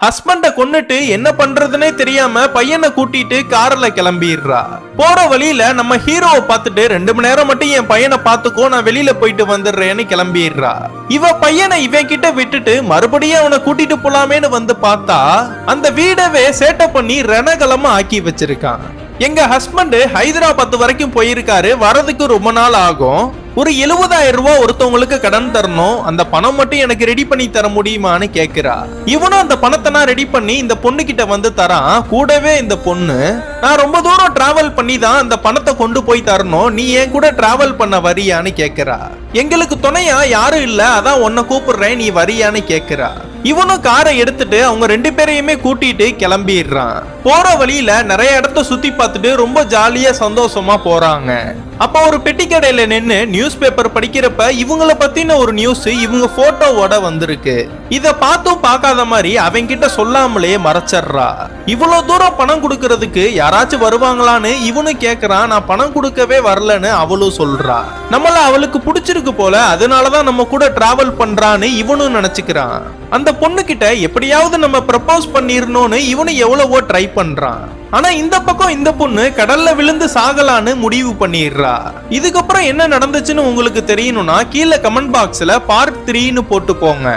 ஹஸ்பண்ட கொன்னுட்டு என்ன பண்றதுன்னே தெரியாம பையனை கூட்டிட்டு கார்ல கிளம்பிடுறா. போற வழியில நம்ம ஹீரோவை பார்த்துட்டு 2 மணி நேரம் மட்டும் என் பையனை பார்த்துக்கோ, நான் வெளியில போயிட்டு வந்துடுறேன்னு கிளம்பிடுறா. இவ பையனை இவன் கிட்ட விட்டுட்டு மறுபடியும் அவனை கூட்டிட்டு போலாமேன்னு வந்து பார்த்தா அந்த வீடவே சேட்டை பண்ணி ரணகலமா ஆக்கி வச்சிருக்கான். எங்க ஹஸ்பண்ட் ஹைதராபாத் வரைக்கும் போயிருக்காரு, வரதுக்கு ரொம்ப நாள் ஆகும். ஒரு 70,000 ரூபாய் ஒருத்தவங்களுக்கு கடன் தரணும், அந்த பணம் மட்டும் எனக்கு ரெடி பண்ணி தர முடியுமான்னு கேக்குறா. இவனும் அந்த பணத்தை நான் ரெடி பண்ணி இந்த பொண்ணு கிட்ட வந்து தரான். கூடவே இந்த பொண்ணு, நான் ரொம்ப தூரம் டிராவல் பண்ணி தான் அந்த பணத்தை கொண்டு போய் தரணும், நீ ஏன் கூட டிராவல் பண்ண வரியான்னு கேக்குறா. எங்களுக்கு துணையா யாரும் இல்ல, அதான் உன்னை கூப்பிடுறேன், நீ வரியான்னு கேக்குறா. இவனும் காரை எடுத்துட்டு அவங்க 2 பேரையுமே கூட்டிட்டு கிளம்பிடுறான். போற வழியில நிறைய இடத்த சுத்தி பார்த்துட்டு ரொம்ப ஜாலியா சந்தோஷமா போறாங்க. அப்ப ஒரு பெட்டி கடையில நின்னு நியூஸ் பேப்பர் படிக்கிறப்ப இவங்கள பத்தின ஒரு நியூஸ் இவங்க போட்டோவோட வந்திருக்கு. இத பார்த்தும் பார்க்காத மாதிரி அவங்க கிட்ட சொல்லாமலே மறைச்சர்றா. இவ்வளவு தூரம் பணம் கொடுக்கறதுக்கு யாராச்சும் வருவாங்களான்னு இவனும் கேக்குறான். நான் பணம் கொடுக்கவே வரலன்னு அவளும் சொல்றா. நம்மள அவளுக்கு பிடிச்சிருக்கு போல, அதனாலதான் நம்ம கூட டிராவல் பண்றான்னு இவனும் நினைச்சுக்கிறான். அந்த பொண்ணு கிட்ட எப்படியாவது நம்ம ப்ரப்போஸ் பண்ணிரணும்னு இவனு எவ்வளவோ ட்ரை பண்றான். ஆனா இந்த பக்கம் இந்த பொண்ணு கடல்ல விழுந்து சாகலான்னு முடிவு பண்ணிடுறா. இதுக்கப்புறம் என்ன நடந்துச்சுன்னு உங்களுக்கு தெரியணும்னா கீழே கமெண்ட் பாக்ஸ்ல பார்ட் 3ன்னு போட்டு போங்க.